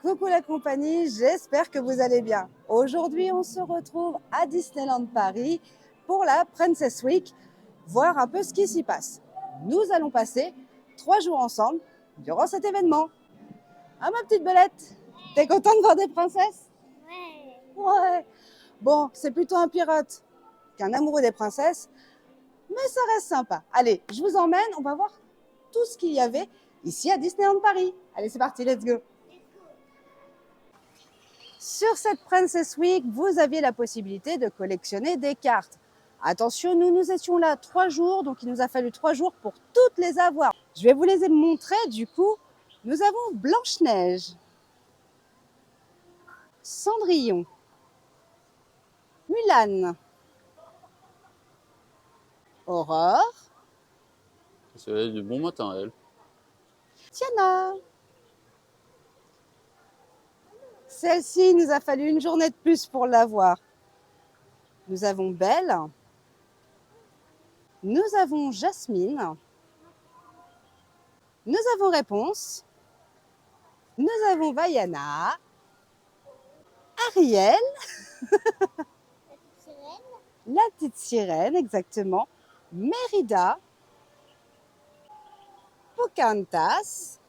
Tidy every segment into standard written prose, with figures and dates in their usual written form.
Coucou la compagnie, j'espère que vous allez bien. Aujourd'hui, on se retrouve à Disneyland Paris pour la Princess Week, voir un peu ce qui s'y passe. Nous allons passer 3 jours ensemble durant cet événement. Ah ma petite belette, t'es contente de voir des princesses? Ouais. Bon, c'est plutôt un pirate qu'un amoureux des princesses, mais ça reste sympa. Allez, je vous emmène, on va voir tout ce qu'il y avait ici à Disneyland Paris. Allez, c'est parti, let's go. Sur cette Princess Week, vous aviez la possibilité de collectionner des cartes. Attention, nous étions là 3 jours, donc il nous a fallu 3 jours pour toutes les avoir. Je vais vous les montrer du coup. Nous avons Blanche-Neige, Cendrillon, Mulan, Aurore, C'est du bon matin, elle. Tiana. Celle-ci, il nous a fallu une journée de plus pour l'avoir. Nous avons Belle, nous avons Jasmine, nous avons Réponse, nous avons Vaiana, Ariel, la petite sirène, exactement, Mérida, Pocahontas.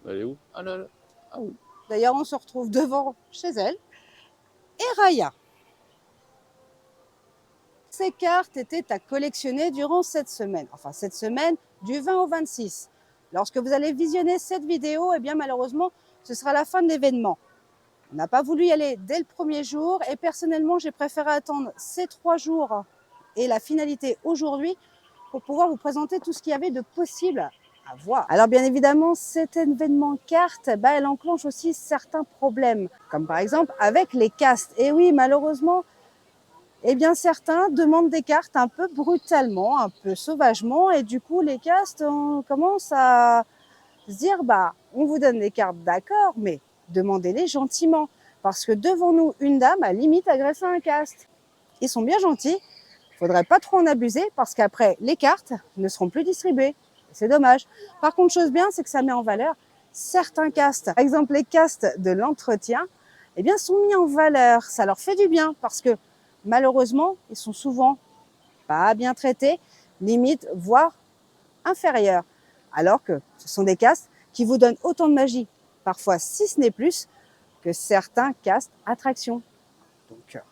Elle est où? Ah là là. Ah oui. D'ailleurs, on se retrouve devant chez elle. Et Raya. Ces cartes étaient à collectionner durant cette semaine. Enfin, cette semaine du 20 au 26. Lorsque vous allez visionner cette vidéo, eh bien malheureusement, ce sera la fin de l'événement. On n'a pas voulu y aller dès le premier jour et personnellement, j'ai préféré attendre ces 3 jours et la finalité aujourd'hui pour pouvoir vous présenter tout ce qu'il y avait de possible à voir. Alors bien évidemment, cet événement carte, elle enclenche aussi certains problèmes, comme par exemple avec les castes. Et oui, malheureusement, eh bien certains demandent des cartes un peu brutalement, un peu sauvagement, et du coup les castes, on commence à se dire, on vous donne des cartes, d'accord, mais demandez-les gentiment. Parce que devant nous, une dame a limite agressé un caste. Ils sont bien gentils, il ne faudrait pas trop en abuser parce qu'après, les cartes ne seront plus distribuées. C'est dommage. Par contre, chose bien, c'est que ça met en valeur certains castes. Par exemple, les castes de l'entretien, eh bien, sont mis en valeur. Ça leur fait du bien parce que malheureusement, ils sont souvent pas bien traités, limite, voire inférieurs. Alors que ce sont des castes qui vous donnent autant de magie, parfois si ce n'est plus, que certains castes attractions. Donc,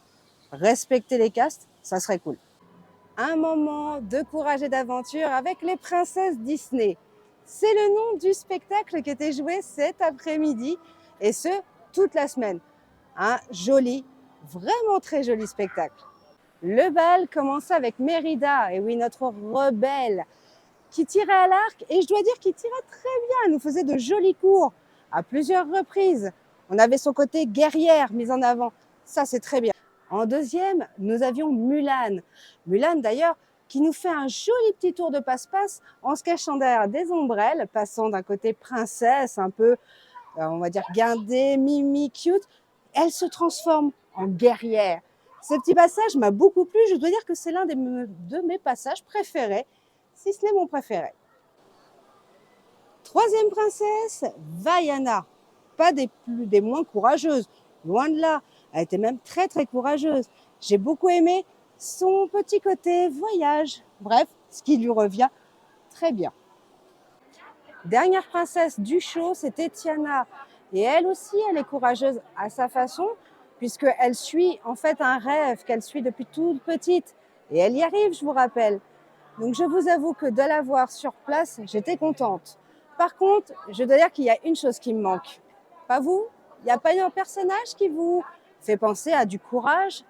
respecter les castes, ça serait cool. Un moment de courage et d'aventure avec les princesses Disney. C'est le nom du spectacle qui était joué cet après-midi et ce, toute la semaine. Un joli, vraiment très joli spectacle. Le bal commençait avec Mérida, et oui, notre rebelle, qui tirait à l'arc, et je dois dire qu'il tirait très bien. Elle nous faisait de jolis cours à plusieurs reprises. On avait son côté guerrière mis en avant. Ça, c'est très bien. En deuxième, nous avions Mulan. Mulan, d'ailleurs, qui nous fait un joli petit tour de passe-passe en se cachant derrière des ombrelles, passant d'un côté princesse, un peu, on va dire, guindée, mimi, cute. Elle se transforme en guerrière. Ce petit passage m'a beaucoup plu. Je dois dire que c'est l'un de mes passages préférés, si ce n'est mon préféré. Troisième princesse, Vaiana. Pas des moins courageuses, loin de là. Elle était même très très courageuse. J'ai beaucoup aimé son petit côté voyage. Bref, ce qui lui revient très bien. Dernière princesse du show, c'était Tiana. Et elle aussi, elle est courageuse à sa façon, puisqu'elle suit en fait un rêve qu'elle suit depuis toute petite. Et elle y arrive, je vous rappelle. Donc je vous avoue que de la voir sur place, j'étais contente. Par contre, je dois dire qu'il y a une chose qui me manque. Pas vous? Il n'y a pas un personnage qui vous fait penser à du courage?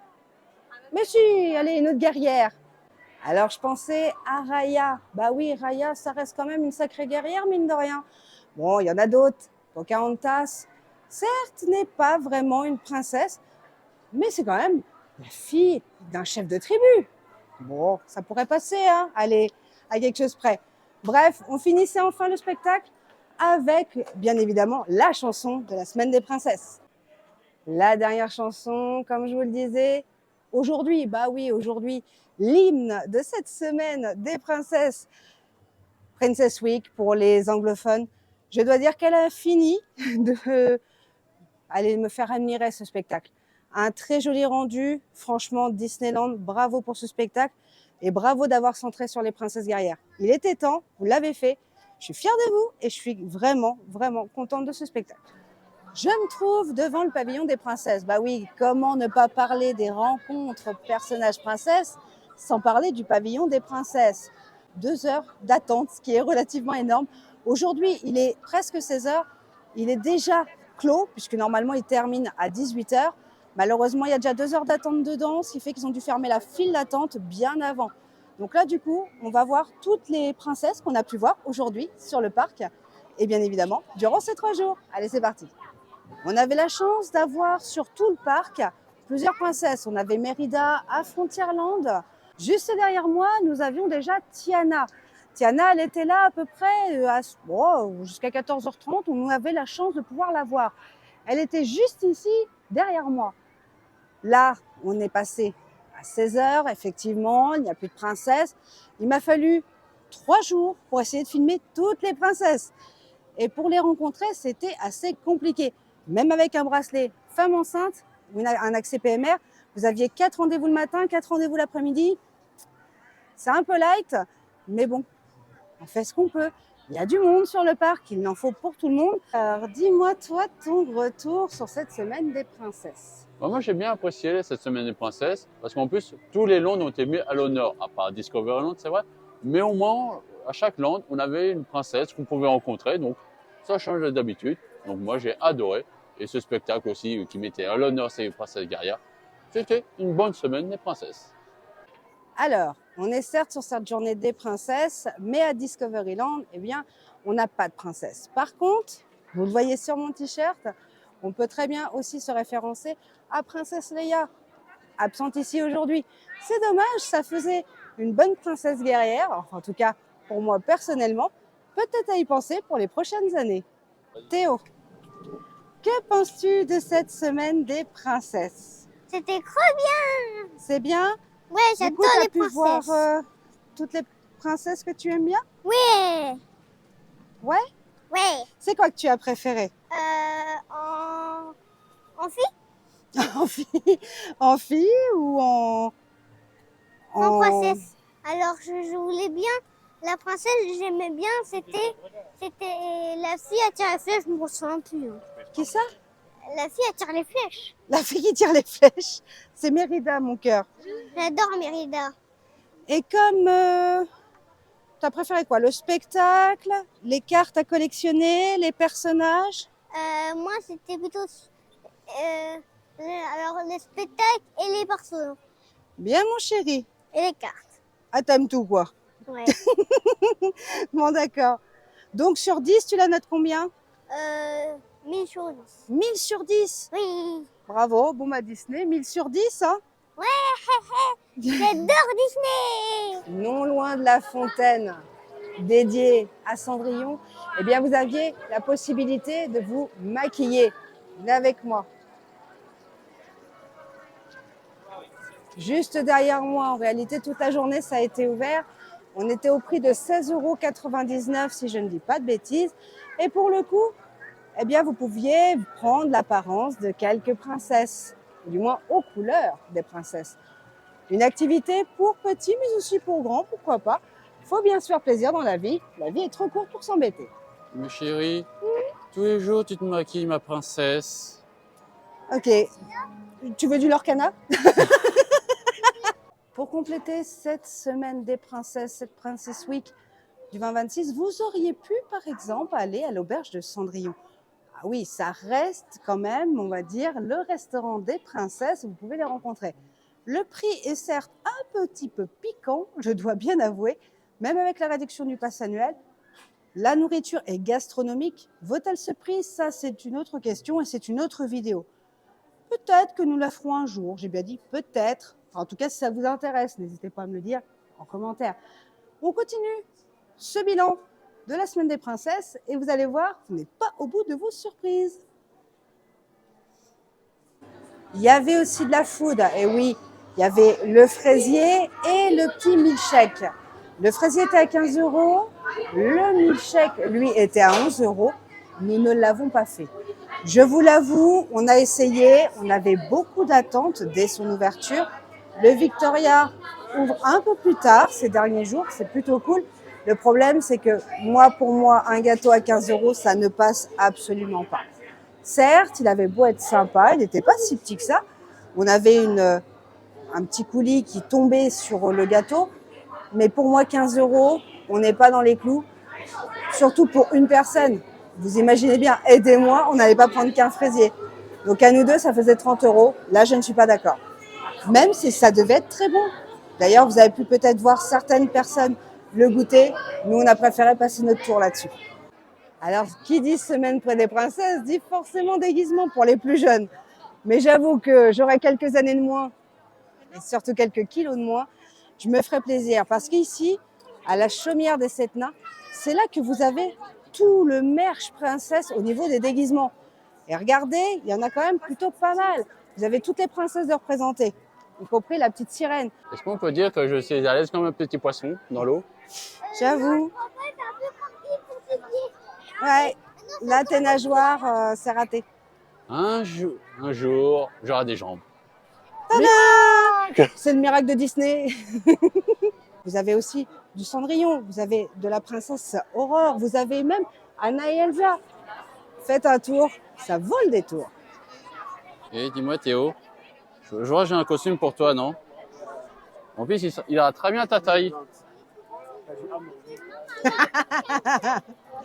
Mais si, allez, une autre guerrière. Alors je pensais à Raya. Bah oui, Raya, ça reste quand même une sacrée guerrière, mine de rien. Bon, il y en a d'autres. Pocahontas, certes, n'est pas vraiment une princesse, mais c'est quand même la fille d'un chef de tribu. Bon, ça pourrait passer, hein. Allez, à quelque chose près. Bref, on finissait enfin le spectacle avec, bien évidemment, la chanson de la semaine des princesses. La dernière chanson, comme je vous le disais, aujourd'hui, bah oui, aujourd'hui, l'hymne de cette semaine des princesses, Princess Week pour les anglophones. Je dois dire qu'elle a fini de aller me faire admirer ce spectacle. Un très joli rendu, franchement, Disneyland, bravo pour ce spectacle et bravo d'avoir centré sur les princesses guerrières. Il était temps, vous l'avez fait. Je suis fière de vous et je suis vraiment, vraiment contente de ce spectacle. Je me trouve devant le pavillon des princesses. Bah oui, comment ne pas parler des rencontres personnages princesses sans parler du pavillon des princesses. 2 heures d'attente, ce qui est relativement énorme. Aujourd'hui, il est presque 16 heures. Il est déjà clos, puisque normalement, il termine à 18 heures. Malheureusement, il y a déjà 2 heures d'attente dedans, ce qui fait qu'ils ont dû fermer la file d'attente bien avant. Donc là, du coup, on va voir toutes les princesses qu'on a pu voir aujourd'hui sur le parc. Et bien évidemment, durant ces 3 jours. Allez, c'est parti. On avait la chance d'avoir sur tout le parc plusieurs princesses. On avait Mérida à Frontierland. Juste derrière moi, nous avions déjà Tiana. Tiana, elle était là à peu près jusqu'à 14h30. On avait la chance de pouvoir la voir. Elle était juste ici, derrière moi. Là, on est passé à 16h, effectivement, il n'y a plus de princesses. Il m'a fallu 3 jours pour essayer de filmer toutes les princesses. Et pour les rencontrer, c'était assez compliqué. Même avec un bracelet femme enceinte ou un accès PMR, vous aviez 4 rendez-vous le matin, 4 rendez-vous l'après-midi. C'est un peu light, mais bon, on fait ce qu'on peut. Il y a du monde sur le parc, il en faut pour tout le monde. Alors dis-moi, toi, ton retour sur cette semaine des princesses. Moi, j'ai bien apprécié cette semaine des princesses parce qu'en plus, tous les lands ont été mis à l'honneur, à part Discoveryland, c'est vrai. Mais au moins, à chaque land, on avait une princesse qu'on pouvait rencontrer. Donc, ça change d'habitude. Donc, moi, j'ai adoré. Et ce spectacle aussi qui mettait à l'honneur ces princesses guerrières. C'était une bonne semaine des princesses. Alors, on est certes sur cette journée des princesses, mais à Discoveryland, eh bien, on n'a pas de princesse. Par contre, vous le voyez sur mon t-shirt, on peut très bien aussi se référencer à Princesse Leia, absente ici aujourd'hui. C'est dommage, ça faisait une bonne princesse guerrière, enfin, en tout cas pour moi personnellement, peut-être à y penser pour les prochaines années. Théo, que penses-tu de cette semaine des princesses? C'était trop bien. C'est bien? Ouais, Du coup, j'adore tu as les pu princesses. voir toutes les princesses que tu aimes bien? Ouais. Ouais? Ouais. C'est quoi que tu as préféré? En fille? En fille, en fille ou En princesse. Alors, je voulais bien. La princesse, j'aimais bien. C'était la fille à tirer les flèches. Je me souviens plus. Hein. Qui ça? La fille à tirer les flèches. La fille qui tire les flèches. C'est Mérida, mon cœur. J'adore Mérida. Et comme tu as préféré quoi? Le spectacle, les cartes à collectionner, les personnages? Moi, c'était plutôt alors les spectacles et les personnages. Bien, mon chéri. Et les cartes. Ah, t'aimes tout, quoi. Ouais. Bon, d'accord. Donc, sur 10, tu la notes combien? 1000 choses. 1000 sur 10. Oui. Bravo, bon, bah, Disney, 1000 sur 10, hein? Ouais, j'adore Disney. Non loin de la fontaine dédiée à Cendrillon, eh bien, vous aviez la possibilité de vous maquiller. Venez avec moi. Juste derrière moi, en réalité, toute la journée, ça a été ouvert. On était au prix de 16,99 € si je ne dis pas de bêtises. Et pour le coup, eh bien, vous pouviez prendre l'apparence de quelques princesses, ou du moins aux couleurs des princesses. Une activité pour petits, mais aussi pour grands, pourquoi pas. Il faut bien se faire plaisir dans la vie. La vie est trop courte pour s'embêter. Mais chérie, tous les jours, tu te maquilles, ma princesse. Ok. Tu veux du Lorcana? Pour compléter cette semaine des princesses, cette Princess Week du 20-26, vous auriez pu, par exemple, aller à l'auberge de Cendrillon. Ah oui, ça reste quand même, on va dire, le restaurant des princesses où vous pouvez les rencontrer. Le prix est certes un petit peu piquant, je dois bien avouer, même avec la réduction du pass annuel. La nourriture est gastronomique. Vaut-elle ce prix? Ça, c'est une autre question et c'est une autre vidéo. Peut-être que nous la ferons un jour, j'ai bien dit peut-être. En tout cas, si ça vous intéresse, n'hésitez pas à me le dire en commentaire. On continue ce bilan de la semaine des princesses et vous allez voir, vous n'êtes pas au bout de vos surprises. Il y avait aussi de la food, et oui, il y avait le fraisier et le petit milkshake. Le fraisier était à 15 €, le milkshake, lui, était à 11 €. nous ne l'avons pas fait. Je vous l'avoue, on a essayé, on avait beaucoup d'attentes dès son ouverture. Le Victoria ouvre un peu plus tard ces derniers jours, c'est plutôt cool. Le problème, c'est que pour moi, un gâteau à 15 €, ça ne passe absolument pas. Certes, il avait beau être sympa, il n'était pas si petit que ça. On avait un petit coulis qui tombait sur le gâteau. Mais pour moi, 15 €, on n'est pas dans les clous. Surtout pour une personne. Vous imaginez bien, aidez-moi, on n'allait pas prendre qu'un fraisier. Donc à nous deux, ça faisait 30 €. Là, je ne suis pas d'accord. Même si ça devait être très bon. D'ailleurs, vous avez pu peut-être voir certaines personnes le goûter. Nous, on a préféré passer notre tour là-dessus. Alors, qui dit semaine près des princesses, dit forcément déguisement pour les plus jeunes. Mais j'avoue que j'aurai quelques années de moins, et surtout quelques kilos de moins, je me ferai plaisir. Parce qu'ici, à la Chaumière des Setnas, c'est là que vous avez tout le merch princesse au niveau des déguisements. Et regardez, il y en a quand même plutôt pas mal. Vous avez toutes les princesses de représenter, y compris la petite sirène. Est-ce qu'on peut dire que je suis à l'aise comme un petit poisson dans l'eau? J'avoue. Ouais, là, tes nageoires, c'est raté. Un jour, j'aurai des jambes. Tada! C'est le miracle de Disney. Vous avez aussi du Cendrillon, vous avez de la princesse Aurore, vous avez même Anna et Elsa. Faites un tour, ça vole des tours. Et dis-moi Théo, je vois que j'ai un costume pour toi, non? En plus, il a très bien ta taille.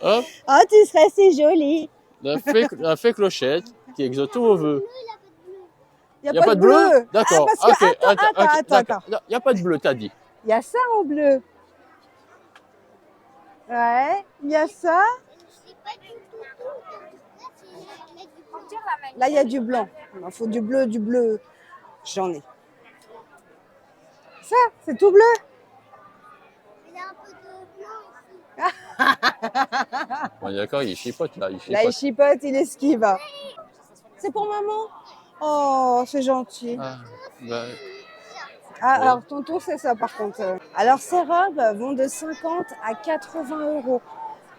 Hop, Oh, tu serais si jolie. la fée clochette qui exauce tous vos vœux. Il Il n'y a pas de bleu? D'accord. Ah, parce que, Ok, attends. d'accord. Il n'y a pas de bleu, t'as dit. Il y a ça en bleu. Ouais, il y a ça. Là, il y a du blanc. Il en faut du bleu. J'en ai. Ça, c'est tout bleu. Il y a un peu de blanc ici. Bon, d'accord, il chipote là, il Là, chipote. il chipote, il esquive. C'est pour maman. Oh, c'est gentil. Ah, bah, Ah, ouais. alors, ton tour, c'est ça, par contre. Alors, ces robes vont de 50 à 80 €.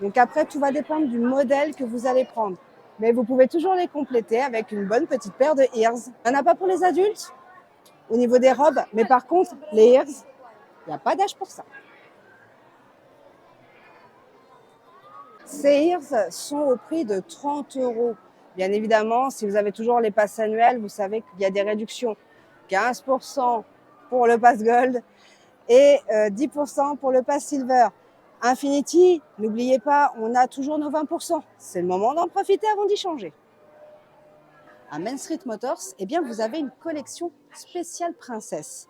Donc, après, tout va dépendre du modèle que vous allez prendre. Mais vous pouvez toujours les compléter avec une bonne petite paire de ears. Il n'y en a pas pour les adultes au niveau des robes. Mais par contre, les ears, il n'y a pas d'âge pour ça. Ces ears sont au prix de 30 €. Bien évidemment, si vous avez toujours les passes annuelles, vous savez qu'il y a des réductions. 15% pour le pass gold et 10% pour le pass silver. Infinity, n'oubliez pas, on a toujours nos 20%. C'est le moment d'en profiter avant d'y changer. À Main Street Motors, eh bien, vous avez une collection spéciale princesse.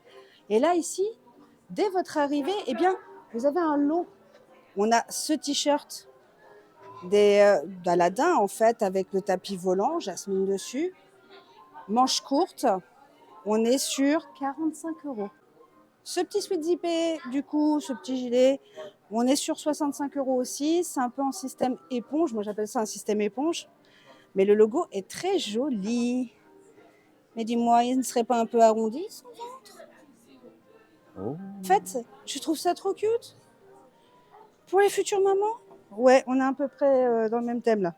Et là, ici, dès votre arrivée, eh bien, vous avez un lot. On a ce t-shirt d'Aladin, en fait, avec le tapis volant, Jasmine dessus. Manche courte, on est sur 45 €. Ce petit sweat zippé, du coup, ce petit gilet, on est sur 65 € aussi. C'est un peu en système éponge. Moi, j'appelle ça un système éponge. Mais le logo est très joli. Mais dis-moi, il ne serait pas un peu arrondi, son ventre? Oh. En fait, je trouve ça trop cute. Pour les futures mamans? Ouais, on est à peu près dans le même thème, là.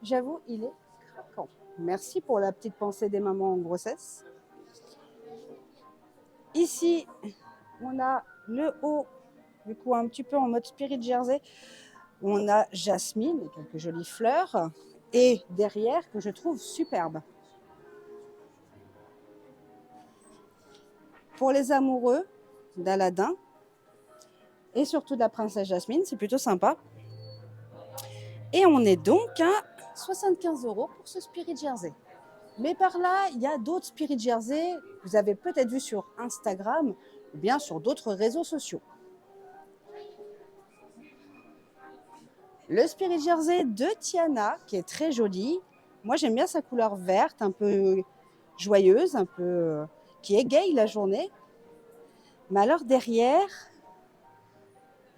J'avoue, il est craquant. Merci pour la petite pensée des mamans en grossesse. Ici, on a le haut, du coup, un petit peu en mode Spirit Jersey. On a Jasmine et quelques jolies fleurs. Et derrière, que je trouve superbe. Pour les amoureux d'Aladin et surtout de la princesse Jasmine, c'est plutôt sympa. Et on est donc à 75 € pour ce Spirit Jersey. Mais par là, il y a d'autres Spirit Jersey que vous avez peut-être vu sur Instagram ou bien sur d'autres réseaux sociaux. Le Spirit Jersey de Tiana, qui est très joli. Moi, j'aime bien sa couleur verte, un peu joyeuse, un peu qui égaye la journée. Mais alors derrière,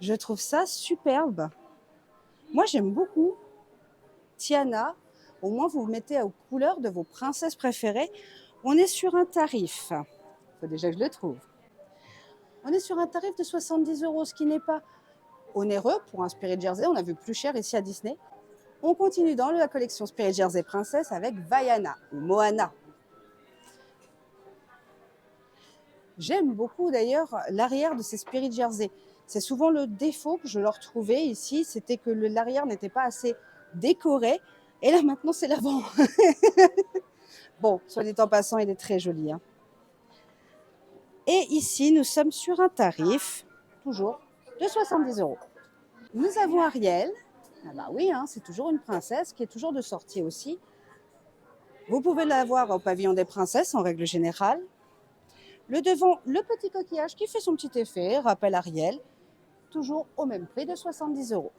je trouve ça superbe. Moi, j'aime beaucoup Tiana. Au moins, vous vous mettez aux couleurs de vos princesses préférées. On est sur un tarif. Il faut déjà que je le trouve. On est sur un tarif de 70 €, ce qui n'est pas onéreux pour un Spirit Jersey. On a vu plus cher ici à Disney. On continue dans la collection Spirit Jersey Princess avec Vaiana ou Moana. J'aime beaucoup d'ailleurs l'arrière de ces Spirit Jersey. C'est souvent le défaut que je leur trouvais ici, c'était que l'arrière n'était pas assez décoré. Et là maintenant c'est l'avant. Bon, soit dit en passant, il est très joli. Hein. Et ici, nous sommes sur un tarif, toujours, de 70 €. Nous avons Ariel. Ah bah oui, hein, c'est toujours une princesse qui est toujours de sortie aussi. Vous pouvez la voir au pavillon des princesses en règle générale. Le devant, le petit coquillage qui fait son petit effet, rappelle Ariel, toujours au même prix de 70 €.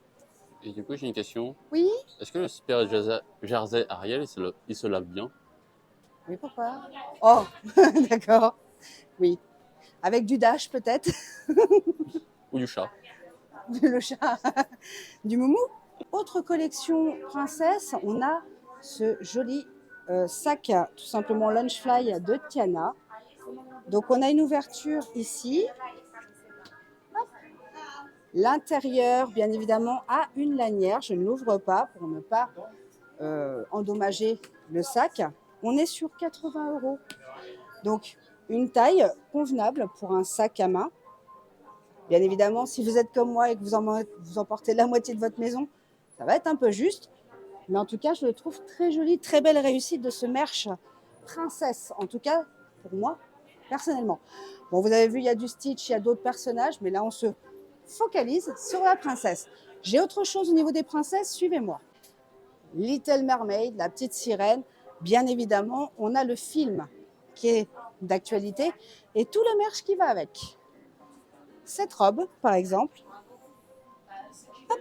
Et du coup, j'ai une question. Oui? Est-ce que le Spirit Jersey Ariel, il se lave bien? Oui, pourquoi? Oh, d'accord. Oui. Avec du dash peut-être? Ou du chat? Le chat, du moumou. Autre collection princesse, on a ce joli sac, tout simplement Lunchfly de Tiana. Donc on a une ouverture ici. L'intérieur, bien évidemment, a une lanière. Je ne l'ouvre pas pour ne pas endommager le sac. On est sur 80 €. Donc une taille convenable pour un sac à main. Bien évidemment, si vous êtes comme moi et que vous emportez la moitié de votre maison, ça va être un peu juste. Mais en tout cas, je le trouve très joli, très belle réussite de ce merch princesse. En tout cas, pour moi, personnellement. Bon, vous avez vu, il y a du Stitch, il y a d'autres personnages, mais là, on se focalise sur la princesse. J'ai autre chose au niveau des princesses, suivez-moi. Little Mermaid, la petite sirène. Bien évidemment, on a le film qui est d'actualité et tout le merch qui va avec. Cette robe, par exemple. Hop.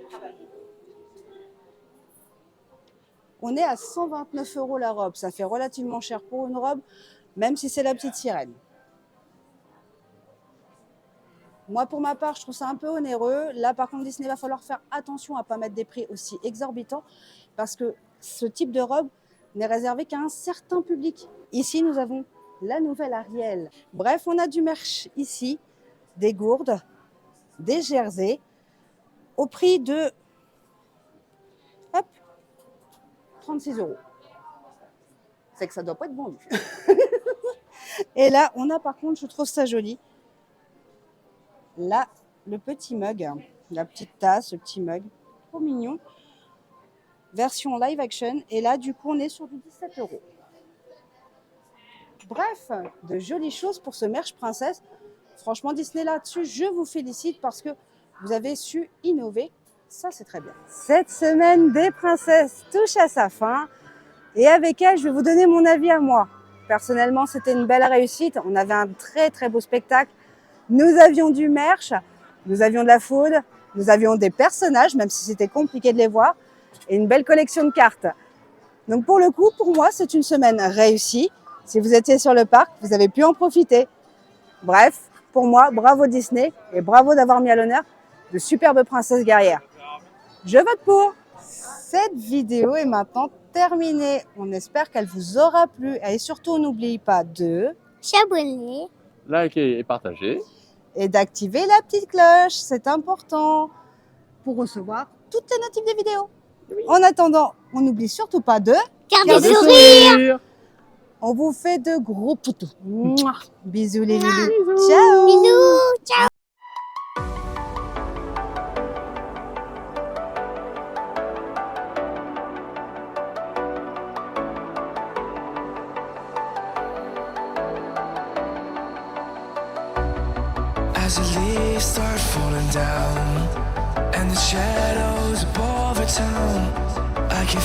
On est à 129 € la robe. Ça fait relativement cher pour une robe, même si c'est la petite sirène. Moi, pour ma part, je trouve ça un peu onéreux. Là, par contre, Disney va falloir faire attention à ne pas mettre des prix aussi exorbitants parce que ce type de robe n'est réservé qu'à un certain public. Ici, nous avons la nouvelle Ariel. Bref, on a du merch ici, des gourdes, des jerseys, au prix de 36 €. C'est que ça ne doit pas être vendu. Et là, on a par contre, je trouve ça joli, là, le petit mug, la petite tasse, le petit mug, trop mignon. Version live action. Et là, du coup, on est sur du 17 €. Bref, de jolies choses pour ce merch princesse. Franchement, Disney là-dessus, je vous félicite parce que vous avez su innover. Ça, c'est très bien. Cette semaine des princesses touche à sa fin. Et avec elle, je vais vous donner mon avis à moi. Personnellement, c'était une belle réussite. On avait un très, très beau spectacle. Nous avions du merch, nous avions de la food, nous avions des personnages, même si c'était compliqué de les voir, et une belle collection de cartes. Donc pour le coup, pour moi, c'est une semaine réussie. Si vous étiez sur le parc, vous avez pu en profiter. Bref, pour moi, bravo Disney et bravo d'avoir mis à l'honneur de superbes princesses guerrières. Je vote pour. Cette vidéo est maintenant terminée. On espère qu'elle vous aura plu. Et surtout, n'oubliez pas de S'abonner. Likez et partagez. et d'activer la petite cloche. C'est important pour recevoir toutes les notifs des vidéos. En attendant, on n'oublie surtout pas de... Garder le sourire. On vous fait de gros poutous. Mouah. Bisous les loulous. Ciao. Bisous. Ciao. As the leaves start falling down and the shadows above our town, I can